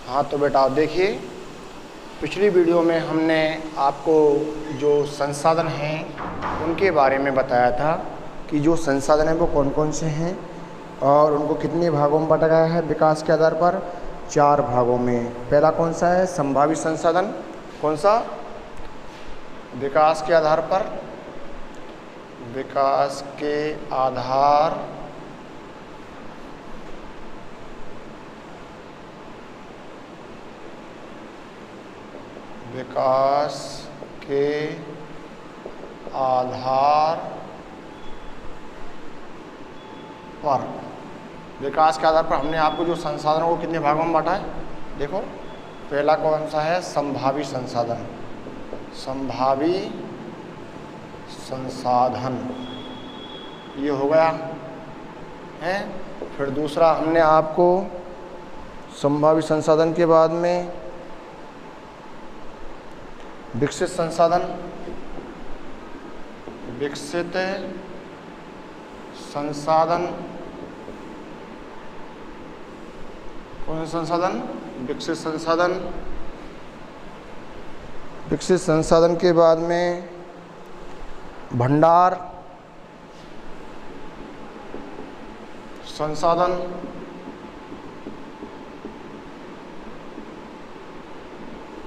हाँ तो बेटा देखिए, पिछली वीडियो में हमने आपको जो संसाधन हैं उनके बारे में बताया था कि जो संसाधन हैं वो कौन कौन से हैं और उनको कितने भागों में बांटा गया है विकास के आधार पर। 4 भागों में। पहला कौन सा है? संभावित संसाधन। कौन सा? विकास के आधार पर। विकास के आधार विकास के आधार पर। विकास के आधार पर हमने आपको जो संसाधनों को कितने भागों में बांटा है देखो। पहला कौन सा है? संभावी संसाधन। संभावी संसाधन ये हो गया है। फिर दूसरा हमने आपको संभावी संसाधन के बाद में विकसित संसाधन। विकसित संसाधन। कौन सा संसाधन? विकसित संसाधन। विकसित संसाधन के बाद में भंडार संसाधन।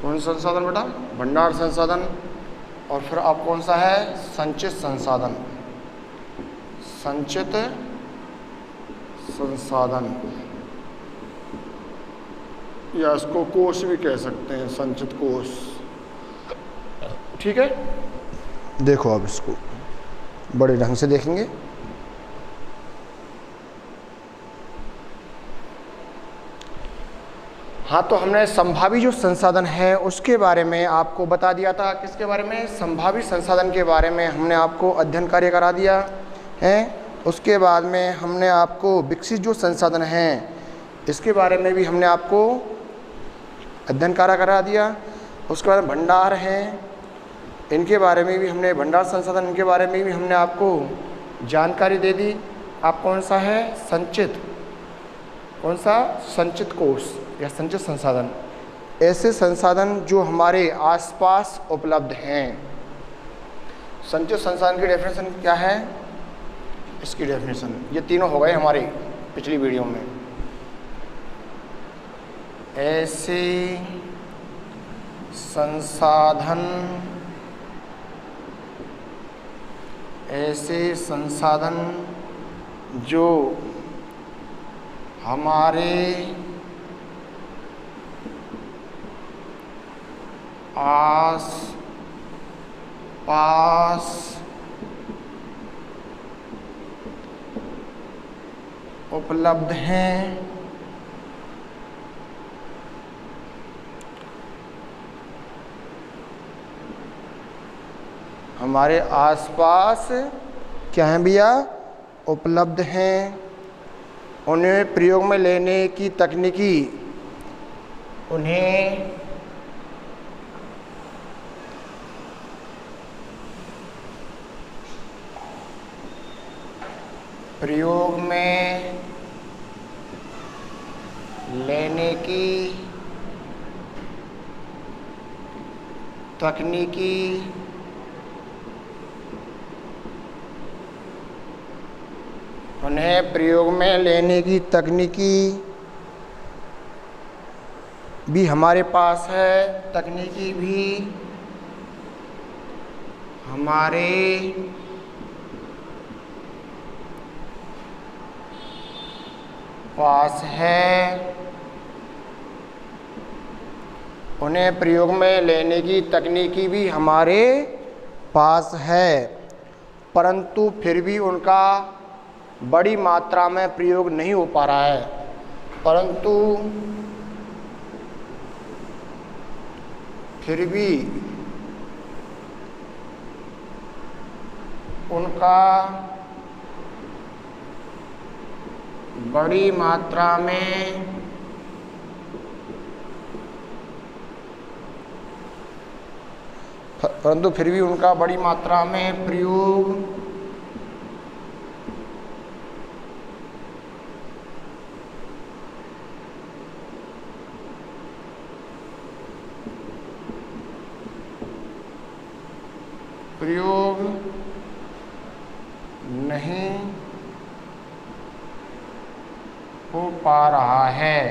कौन सा संसाधन बेटा? भंडार संसाधन। और फिर अब कौन सा है? संचित संसाधन। संचित संसाधन या इसको कोष भी कह सकते हैं, संचित कोष। ठीक है, देखो अब इसको बड़े ढंग से देखेंगे। हाँ तो हमने संभावी जो संसाधन है उसके बारे में आपको बता दिया था। किसके बारे में? संभावी संसाधन के बारे में हमने आपको अध्ययन कार्य करा दिया है। उसके बाद में हमने आपको विकसित जो संसाधन हैं इसके बारे में भी हमने आपको अध्ययन कार्य करा दिया। उसके बाद भंडार हैं, इनके बारे में भी हमने, भंडार संसाधन इनके बारे में भी हमने आपको जानकारी दे दी। आप कौन सा है? संचित। कौन सा? संचित कोष या संचित संसाधन। ऐसे संसाधन जो हमारे आसपास उपलब्ध हैं। संचित संसाधन की डेफिनेशन क्या है? इसकी डेफिनेशन ये तीनों हो गए हमारी पिछली वीडियो में। ऐसे संसाधन, ऐसे संसाधन जो हमारे आस पास उपलब्ध हैं। हमारे आसपास क्या है भैया? उपलब्ध हैं। उन्हें प्रयोग में लेने की तकनीकी, उन्हें प्रयोग में लेने की तकनीकी उन्हें प्रयोग में लेने की तकनीकी भी हमारे पास है। तकनीकी भी हमारे पास है। उन्हें प्रयोग में लेने की तकनीकी भी हमारे पास है, परंतु फिर भी उनका बड़ी मात्रा में प्रयोग नहीं हो पा रहा है। परंतु फिर भी उनका बड़ी मात्रा में परंतु फिर भी उनका बड़ी मात्रा में प्रयोग प्रयोग नहीं हो पा रहा है।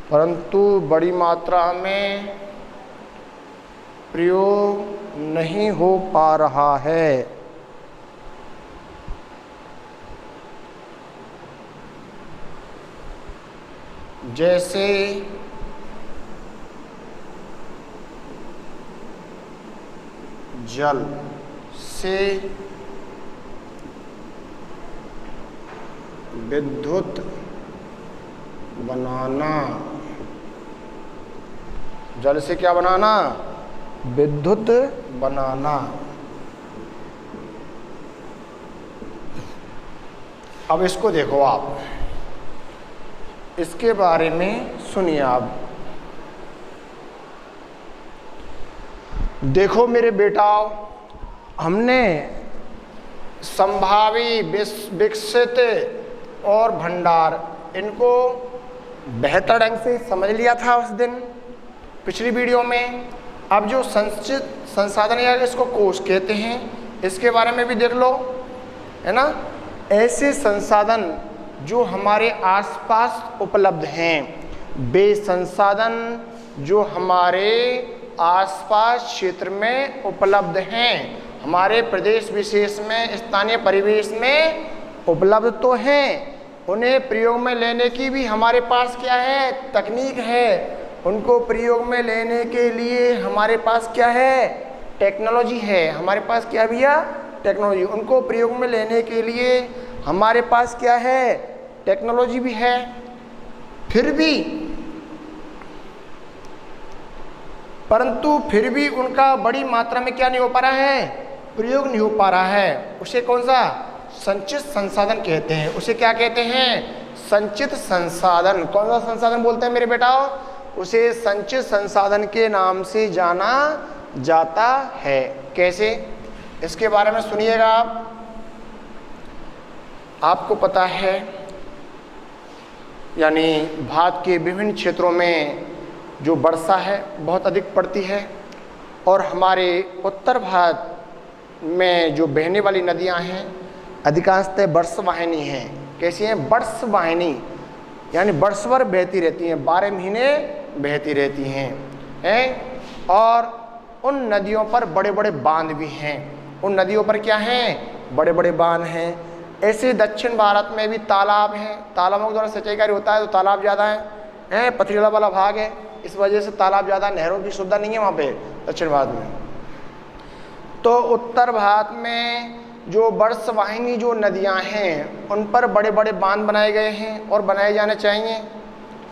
परंतु बड़ी मात्रा में प्रयोग नहीं हो पा रहा है। जैसे जल से विद्युत बनाना, जल से क्या बनाना? विद्युत बनाना। अब इसको देखो आप, इसके बारे में सुनिए आप। देखो मेरे बेटाओ, हमने संभावी, विकसित और भंडार, इनको बेहतर ढंग से समझ लिया था उस दिन पिछली वीडियो में। अब जो संचित संसाधन या इसको कोश कहते हैं, इसके बारे में भी देख लो, है ना। ऐसे संसाधन जो हमारे आसपास उपलब्ध हैं, वे संसाधन जो हमारे आसपास क्षेत्र में उपलब्ध हैं, हमारे प्रदेश विशेष में, स्थानीय परिवेश में उपलब्ध तो हैं, उन्हें प्रयोग में लेने की भी हमारे पास क्या है? तकनीक है। उनको प्रयोग में लेने के लिए हमारे पास क्या है? टेक्नोलॉजी है। हमारे पास क्या भैया? टेक्नोलॉजी। उनको प्रयोग में लेने के लिए हमारे पास क्या है? टेक्नोलॉजी भी है। फिर भी, परंतु फिर भी उनका बड़ी मात्रा में क्या नहीं हो पा रहा है? प्रयोग नहीं हो पा रहा है। उसे कौन सा? संचित संसाधन कहते हैं। उसे क्या कहते हैं? संचित संसाधन। कौन सा संसाधन बोलते हैं मेरे बेटाओ? उसे संचित संसाधन के नाम से जाना जाता है। कैसे? इसके बारे में सुनिएगा आप। आपको पता है, यानी भारत के विभिन्न क्षेत्रों में जो वर्षा है बहुत अधिक पड़ती है, और हमारे उत्तर भारत में जो बहने वाली नदियां हैं अधिकांशतः वर्षवाहिनी हैं। कैसी हैं? वर्षवाहिनी, यानी वर्ष भर बहती रहती हैं, 12 महीने बहती रहती हैं। और उन नदियों पर बड़े बड़े बांध भी हैं। उन नदियों पर क्या हैं? बड़े बड़े बांध हैं। ऐसे दक्षिण भारत में भी तालाब हैं। तालाबों के द्वारा सिंचाई कार्य होता है, तो तालाब ज़्यादा है, पथरीला वाला भाग है, इस वजह से तालाब ज़्यादा, नहरों की सुविधा नहीं है वहाँ पे दक्षिण भारत में। तो उत्तर भारत में जो वर्षवाहिनी जो नदियाँ हैं, उन पर बड़े बड़े बांध बनाए गए हैं और बनाए जाने चाहिए।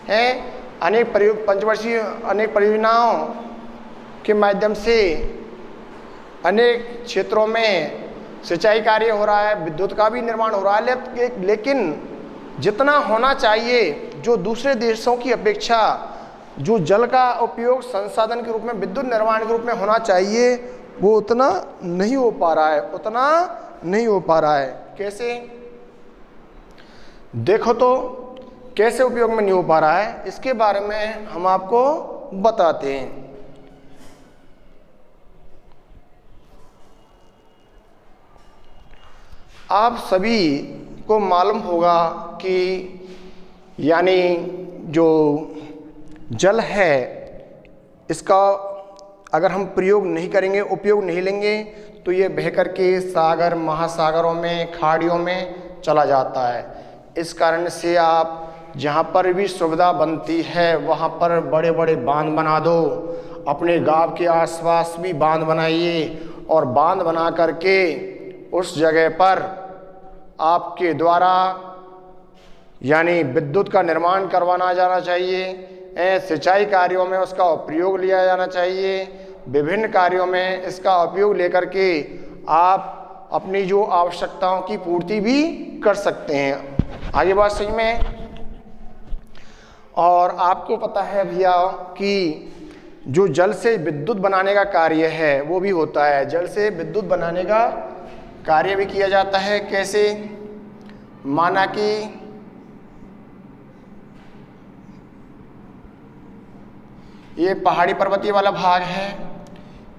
हैं अनेक पंचवर्षीय अनेक परियोजनाओं के माध्यम से अनेक क्षेत्रों में सिंचाई कार्य हो रहा है, विद्युत का भी निर्माण हो रहा है। लेकिन जितना होना चाहिए, जो दूसरे देशों की अपेक्षा जो जल का उपयोग संसाधन के रूप में, विद्युत निर्माण के रूप में होना चाहिए, वो उतना नहीं हो पा रहा है, उतना नहीं हो पा रहा है। कैसे? देखो तो कैसे उपयोग में नहीं हो पा रहा है, इसके बारे में हम आपको बताते हैं। आप सभी को मालूम होगा कि यानी जो जल है, इसका अगर हम प्रयोग नहीं करेंगे, उपयोग नहीं लेंगे, तो ये बह करके सागर, महासागरों में, खाड़ियों में चला जाता है। इस कारण से आप जहाँ पर भी सुविधा बनती है वहाँ पर बड़े बड़े बांध बना दो। अपने गांव के आसपास भी बांध बनाइए, और बांध बना करके उस जगह पर आपके द्वारा यानी विद्युत का निर्माण करवाना जाना चाहिए। सिंचाई कार्यों में उसका उपयोग लिया जाना चाहिए। विभिन्न कार्यों में इसका उपयोग लेकर के आप अपनी जो आवश्यकताओं की पूर्ति भी कर सकते हैं। आगे बात सही में। और आपको पता है भैया कि जो जल से विद्युत बनाने का कार्य है वो भी होता है। जल से विद्युत बनाने का कार्य भी किया जाता है। कैसे? माना कि ये पहाड़ी पर्वतीय वाला भाग है,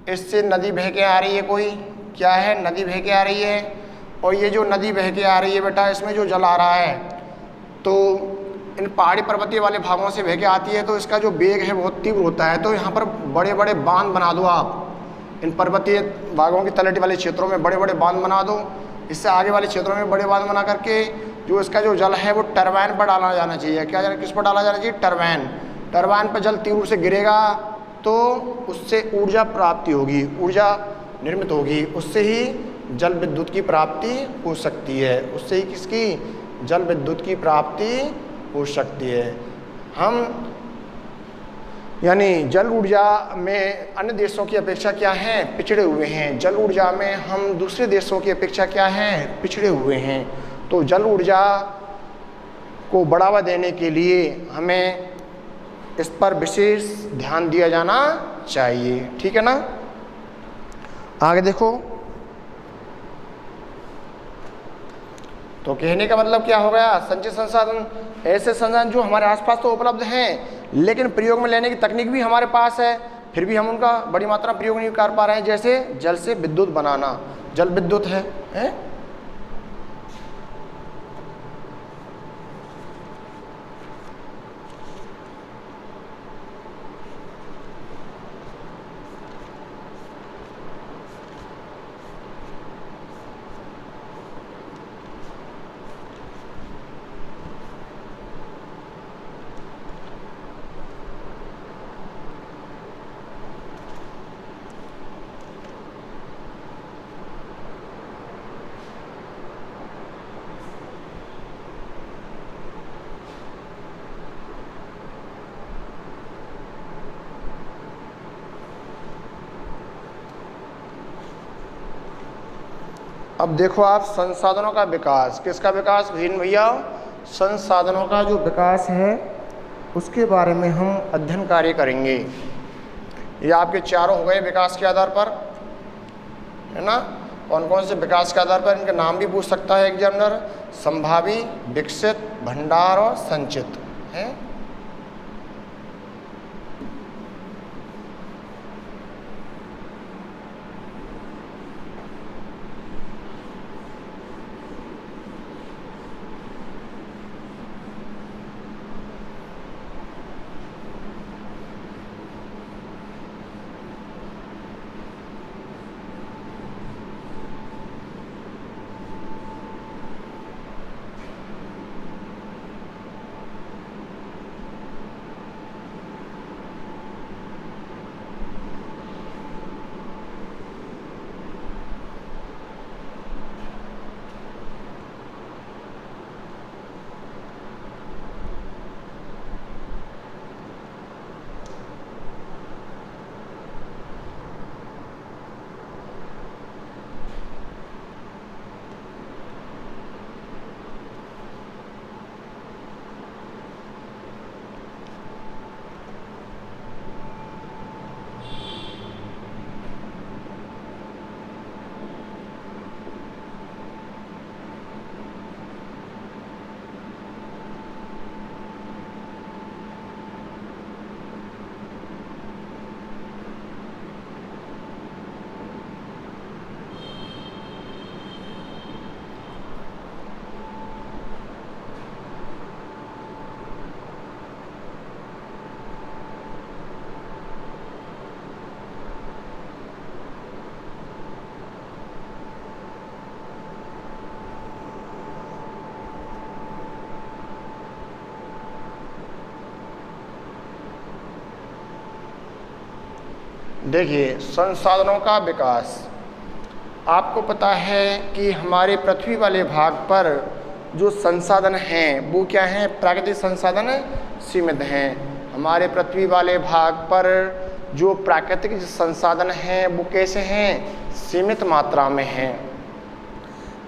इससे नदी बह के आ रही है, कोई क्या है, नदी बह के आ रही है। और ये जो नदी बह के आ रही है बेटा, इसमें जो जल आ रहा है तो इन पहाड़ी पर्वतीय वाले भागों से बह के आती है, तो इसका जो वेग है बहुत तीव्र होता है। तो यहाँ पर बड़े बड़े बांध बना दो आप, इन पर्वतीय भागों की तलहटी वाले क्षेत्रों में बड़े बड़े बांध बना दो। इससे आगे वाले क्षेत्रों में बड़े बांध बना करके जो इसका जो जल है वो टरबाइन पर डाला जाना चाहिए। क्या किस पर डाला जाना चाहिए? टरबाइन। टरबाइन पर जल तीव्र से गिरेगा तो उससे ऊर्जा प्राप्ति होगी, ऊर्जा निर्मित होगी, उससे ही जल विद्युत की प्राप्ति हो सकती है, उससे ही किसकी? जल विद्युत की प्राप्ति हो सकती है। हम यानी जल ऊर्जा में अन्य देशों की अपेक्षा क्या हैं? पिछड़े हुए हैं। जल ऊर्जा में हम दूसरे देशों की अपेक्षा क्या हैं? पिछड़े हुए हैं। तो जल ऊर्जा को बढ़ावा देने के लिए हमें इस पर विशेष ध्यान दिया जाना चाहिए, ठीक है ना। आगे देखो, तो कहने का मतलब क्या हो गया? संचित संसाधन ऐसे संसाधन जो हमारे आसपास तो उपलब्ध हैं, लेकिन प्रयोग में लेने की तकनीक भी हमारे पास है, फिर भी हम उनका बड़ी मात्रा में प्रयोग नहीं कर पा रहे हैं। जैसे जल से विद्युत बनाना, जल विद्युत है? अब देखो आप, संसाधनों का विकास, किसका विकास भैया? संसाधनों का जो विकास है उसके बारे में हम अध्ययन कार्य करेंगे। ये आपके चारों हो गए विकास के आधार पर, है ना। कौन कौन से विकास के आधार पर? इनके नाम भी पूछ सकता है एग्जामिनर, संभावी, विकसित, भंडार और संचित है। देखिए, संसाधनों का विकास, आपको पता है कि हमारे पृथ्वी वाले भाग पर जो संसाधन हैं वो क्या हैं? प्राकृतिक संसाधन सीमित हैं। हमारे पृथ्वी वाले भाग पर जो प्राकृतिक संसाधन हैं वो कैसे हैं? सीमित मात्रा में हैं।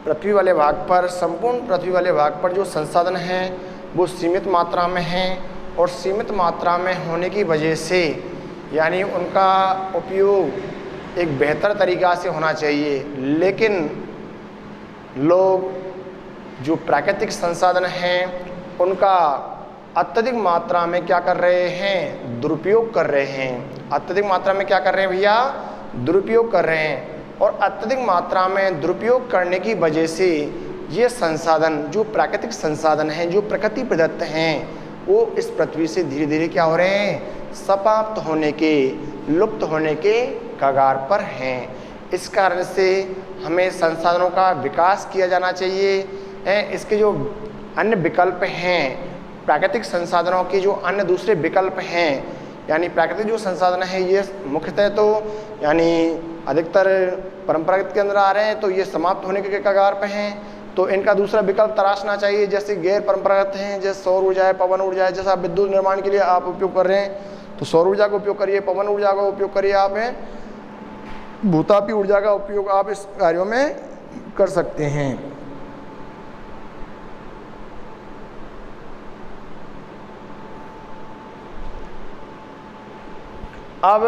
पृथ्वी वाले भाग पर, संपूर्ण पृथ्वी वाले भाग पर जो संसाधन हैं वो सीमित मात्रा में हैं, और सीमित मात्रा में होने की वजह से यानी उनका उपयोग एक बेहतर तरीक़ा से होना चाहिए। लेकिन लोग जो प्राकृतिक संसाधन हैं उनका अत्यधिक मात्रा में क्या कर रहे हैं, दुरुपयोग कर रहे हैं। अत्यधिक मात्रा में क्या कर रहे हैं भैया, दुरुपयोग कर रहे हैं। और अत्यधिक मात्रा में दुरुपयोग करने की वजह से ये संसाधन, जो प्राकृतिक संसाधन हैं, जो प्रकृति प्रदत्त हैं, वो इस पृथ्वी से धीरे धीरे क्या हो रहे हैं, समाप्त होने के, लुप्त होने के कगार पर हैं। इस कारण से हमें संसाधनों का विकास किया जाना चाहिए। इसके जो अन्य विकल्प हैं, प्राकृतिक संसाधनों के जो अन्य दूसरे विकल्प हैं, यानी प्राकृतिक जो संसाधन है ये मुख्यतः तो यानी अधिकतर परंपरागत के अंदर आ रहे हैं, तो ये समाप्त होने के कगार पे हैं। तो इनका दूसरा विकल्प तराशना चाहिए, जैसे गैर परंपरागत हैं, जैसे सौर ऊर्जा है, पवन ऊर्जा है। जैसा विद्युत निर्माण के लिए आप उपयोग कर रहे हैं तो सौर ऊर्जा का उपयोग करिए, पवन ऊर्जा का उपयोग करिए, आप भूतापी ऊर्जा का उपयोग आप इस कार्यों में कर सकते हैं। अब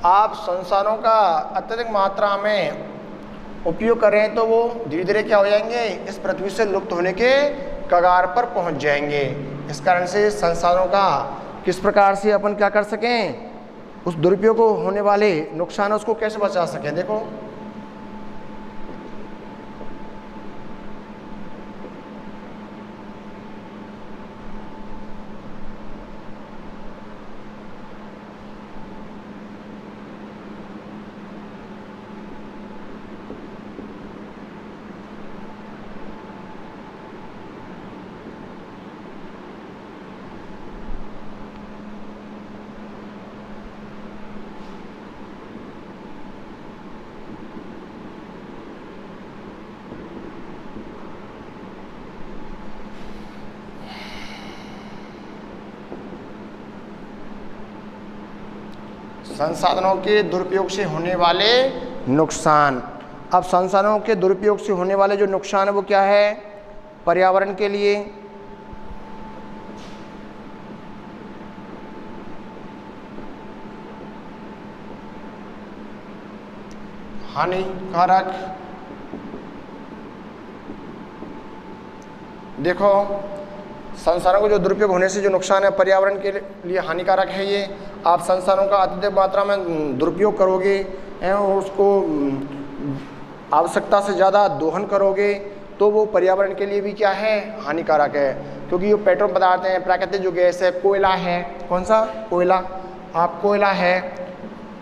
आप संसाधनों का अत्यधिक मात्रा में उपयोग करें तो वो धीरे धीरे क्या हो जाएंगे, इस पृथ्वी से लुप्त होने के कगार पर पहुंच जाएंगे। इस कारण से संसाधनों का किस प्रकार से अपन क्या कर सकें, उस दुरुपयोग को होने वाले नुकसान उसको कैसे बचा सकें। देखो संसाधनों के दुरुपयोग से होने वाले नुकसान। अब संसाधनों के दुरुपयोग से होने वाले जो नुकसान है वो क्या है, पर्यावरण के लिए हानिकारक। देखो संसाधनों को जो दुरुपयोग होने से जो नुकसान है पर्यावरण के लिए हानिकारक है। ये आप संसाधनों का अत्यधिक मात्रा में दुरुपयोग करोगे और उसको आवश्यकता से ज़्यादा दोहन करोगे तो वो पर्यावरण के लिए भी क्या है, हानिकारक है। क्योंकि जो पेट्रोल पदार्थ हैं, प्राकृतिक जो गैस है, कोयला है, कौन सा कोयला, आप कोयला है,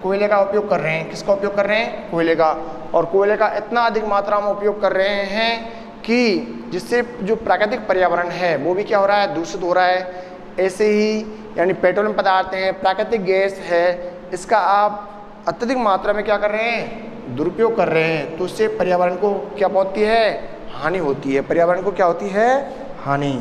कोयले का उपयोग कर रहे हैं। किसका उपयोग कर रहे हैं, कोयले का। और कोयले का इतना अधिक मात्रा में उपयोग कर रहे हैं कि जिससे जो प्राकृतिक पर्यावरण है वो भी क्या हो रहा है, दूषित हो रहा है। ऐसे ही यानी पेट्रोलियम पदार्थ हैं, प्राकृतिक गैस है, इसका आप अत्यधिक मात्रा में क्या कर रहे हैं, दुरुपयोग कर रहे हैं। तो उससे पर्यावरण को क्या पहुंचती है, हानि होती है। पर्यावरण को क्या होती है, हानि।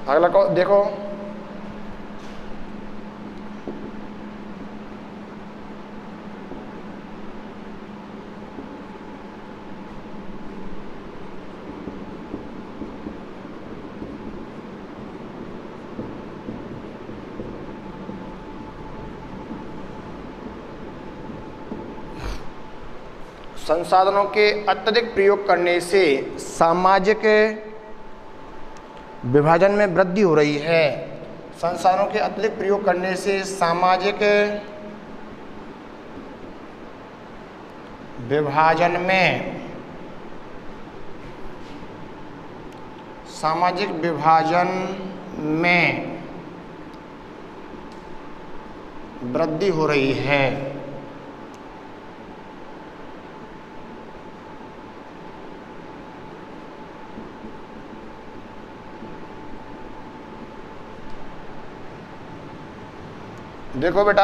अगला को देखो, संसाधनों के अत्यधिक प्रयोग करने से सामाजिक विभाजन में वृद्धि हो रही है। संसाधनों के अत्यधिक प्रयोग करने से सामाजिक विभाजन में वृद्धि हो रही है। देखो बेटा,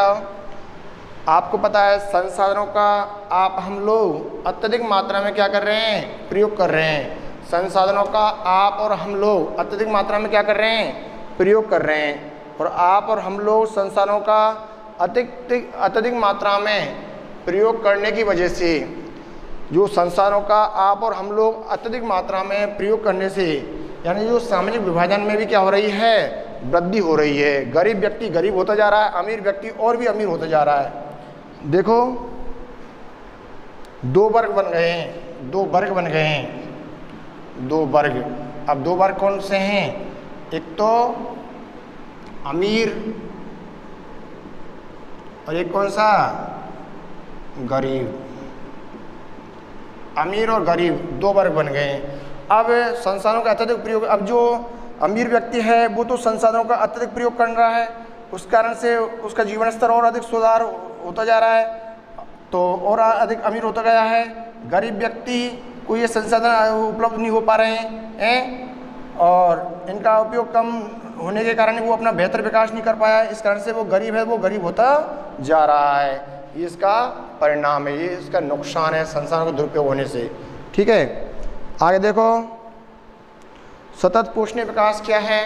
आपको पता है संसाधनों का हम लोग अत्यधिक मात्रा में क्या कर रहे हैं, प्रयोग कर रहे हैं। संसाधनों का आप और हम लोग अत्यधिक मात्रा में क्या कर रहे हैं, प्रयोग कर रहे हैं। और आप और हम लोग संसाधनों का अत्यधिक मात्रा में प्रयोग करने की वजह से, जो संसाधनों का आप और हम लोग अत्यधिक मात्रा में प्रयोग करने से, यानी जो सामाजिक विभाजन में भी क्या हो रही है, वृद्धि हो रही है। गरीब व्यक्ति गरीब होता जा रहा है, अमीर व्यक्ति और भी अमीर होता जा रहा है। देखो 2 वर्ग बन गए हैं, 2 वर्ग बन गए हैं, 2 वर्ग। अब 2 वर्ग कौन से हैं? एक तो अमीर और एक कौन सा? गरीब। अमीर और गरीब 2 वर्ग बन गए हैं। अब संसाधनों का अत्यधिक प्रयोग, अब जो अमीर व्यक्ति है वो तो संसाधनों का अत्यधिक प्रयोग कर रहा है, उस कारण से उसका जीवन स्तर और अधिक सुधार होता जा रहा है, तो और अधिक अमीर होता गया है। गरीब व्यक्ति को ये संसाधन उपलब्ध नहीं हो पा रहे हैं और इनका उपयोग कम होने के कारण वो अपना बेहतर विकास नहीं कर पाया, इस कारण से वो गरीब है, वो गरीब होता जा रहा है। ये इसका परिणाम है, ये इसका नुकसान है संसाधनों का दुरुपयोग होने से। ठीक है, आगे देखो सतत पोषणीय विकास क्या है?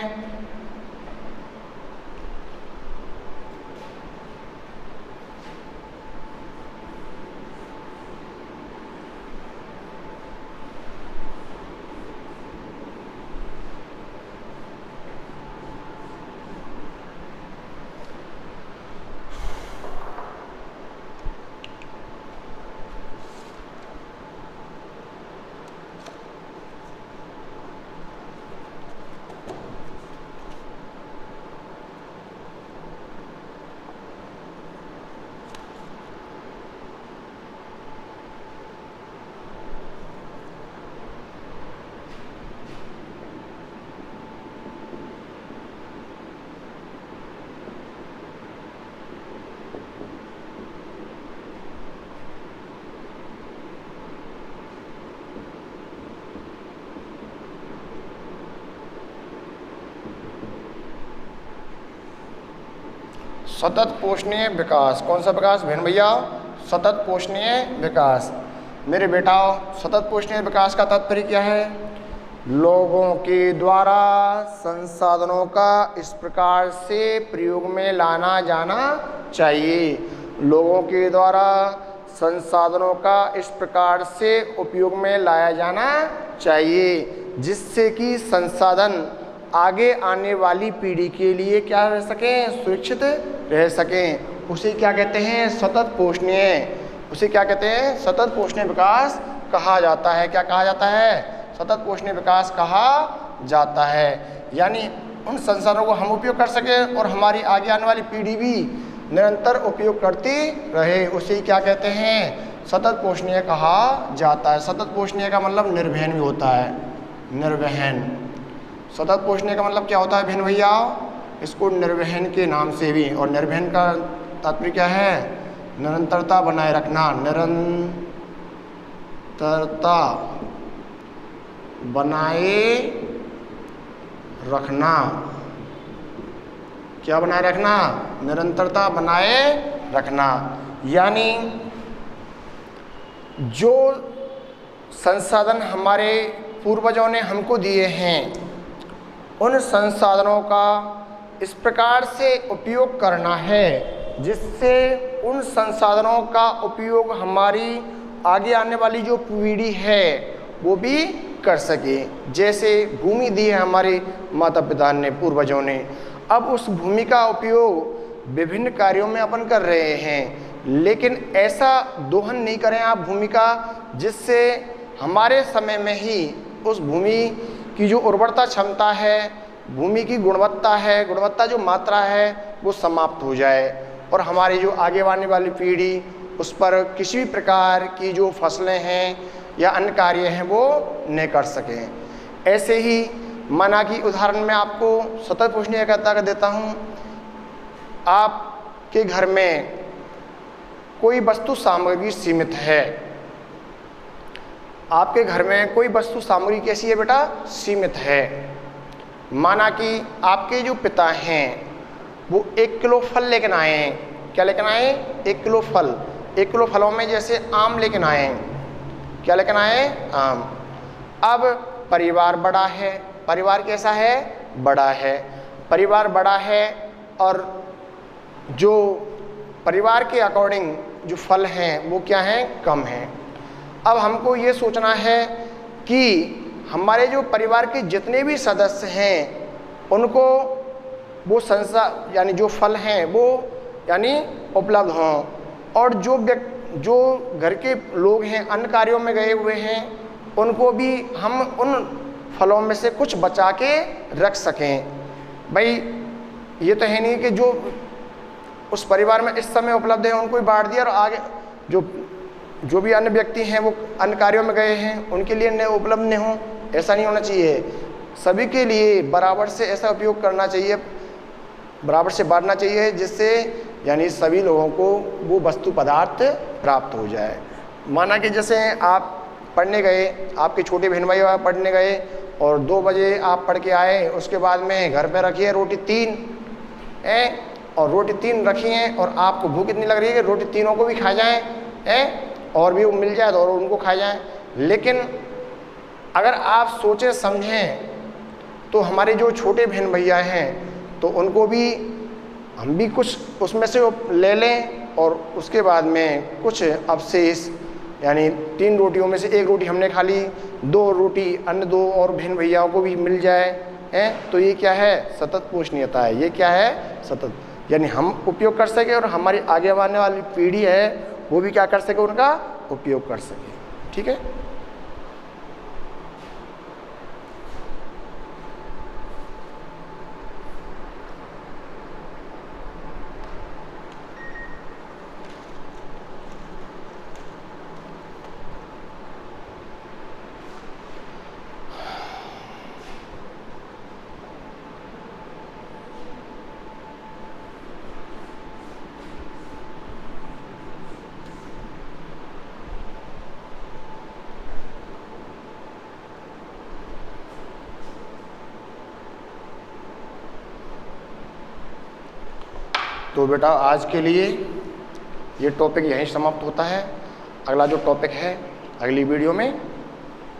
सतत पोषणीय विकास, कौन सा विकास बहन भैया? सतत पोषणीय विकास। मेरे बेटाओ, सतत पोषणीय विकास का तात्पर्य क्या है? लोगों के द्वारा संसाधनों का इस प्रकार से प्रयोग में लाना जाना चाहिए। लोगों के द्वारा संसाधनों का इस प्रकार से उपयोग में लाया जाना चाहिए जिससे कि संसाधन आगे आने वाली पीढ़ी के लिए क्या रह सकें? सुरक्षित रह सकें। उसे क्या कहते हैं? सतत पोषणीय। उसे क्या कहते हैं? सतत पोषणीय विकास कहा जाता है। क्या कहा जाता है? सतत पोषणीय विकास कहा जाता है। यानी उन संसाधनों को हम उपयोग कर सकें और हमारी आगे आने वाली पीढ़ी भी निरंतर उपयोग करती रहे, उसे क्या कहते हैं? सतत पोषणीय कहा जाता है। सतत पोषणीय का मतलब निर्वहन भी होता है। निर्वहन, सतत पोषणीय का मतलब क्या होता है बहन भैया? इसको निर्वहन के नाम से भी, और निर्वहन का तात्पर्य क्या है? निरंतरता बनाए रखना। निरंतरता बनाए रखना। क्या बनाए रखना? निरंतरता बनाए रखना। यानी जो संसाधन हमारे पूर्वजों ने हमको दिए हैं उन संसाधनों का इस प्रकार से उपयोग करना है जिससे उन संसाधनों का उपयोग हमारी आगे आने वाली जो पीढ़ी है वो भी कर सके। जैसे भूमि दी है हमारे माता पिता ने, पूर्वजों ने, अब उस भूमि का उपयोग विभिन्न कार्यों में अपन कर रहे हैं, लेकिन ऐसा दोहन नहीं करें आप भूमि का जिससे हमारे समय में ही उस भूमि की जो उर्वरता क्षमता है, भूमि की गुणवत्ता है, गुणवत्ता जो मात्रा है वो समाप्त हो जाए और हमारी जो आगे आने वाली पीढ़ी उस पर किसी भी प्रकार की जो फसलें हैं या अन्य कार्य हैं वो नहीं कर सकें। ऐसे ही माना कि उदाहरण में आपको सतत पोषणीय का देता हूँ। आपके घर में कोई वस्तु सामग्री सीमित है। आपके घर में कोई वस्तु सामग्री कैसी है बेटा? सीमित है। माना कि आपके जो पिता हैं वो 1 किलो फल लेकर आए हैं। क्या लेकर आए? 1 किलो फल। 1 किलो फलों में जैसे आम लेकर आए हैं। क्या लेकर आए? आम। अब परिवार बड़ा है। परिवार कैसा है? बड़ा है। परिवार बड़ा है और जो परिवार के अकॉर्डिंग जो फल हैं वो क्या हैं? कम हैं। अब हमको ये सोचना है कि हमारे जो परिवार के जितने भी सदस्य हैं उनको वो यानी जो फल हैं वो यानी उपलब्ध हों, और जो घर के लोग हैं अन्य कार्यों में गए हुए हैं उनको भी हम उन फलों में से कुछ बचा के रख सकें। भाई ये तो है नहीं कि जो उस परिवार में इस समय उपलब्ध है उनको ही बांट दिया और आगे जो भी अन्य व्यक्ति हैं वो अन्य कार्यों में गए हैं उनके लिए न उपलब्ध न हो, ऐसा नहीं होना चाहिए। सभी के लिए बराबर से ऐसा उपयोग करना चाहिए, बराबर से बांटना चाहिए, जिससे यानी सभी लोगों को वो वस्तु पदार्थ प्राप्त हो जाए। माना कि जैसे आप पढ़ने गए, आपके छोटे बहन भाई पढ़ने गए और 2 बजे आप पढ़ के आए, उसके बाद में घर पे रखी है रोटी 3 और रोटी 3 रखी हैं और आपको भूख इतनी लग रही है कि रोटी तीनों को भी खा जाएं और भी मिल जाए तो और उनको खा जाएं। लेकिन अगर आप सोचें समझें तो हमारे जो छोटे बहन भैया हैं तो उनको भी हम भी कुछ उसमें से ले लें और उसके बाद में कुछ अवशेष यानी 3 रोटियों में से 1 रोटी हमने खा ली, 2 रोटी अन्य 2 और बहन भैयाओं को भी मिल जाए तो ये क्या है? सतत पोषणीयता है। ये क्या है? सतत, यानी हम उपयोग कर सके और हमारी आगे आने वाली पीढ़ी है वो भी क्या कर सके, उनका उपयोग कर सके। ठीक है। तो बेटा आज के लिए ये टॉपिक यहीं समाप्त होता है। अगला जो टॉपिक है अगली वीडियो में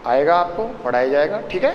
आएगा, आपको पढ़ाया जाएगा। ठीक है।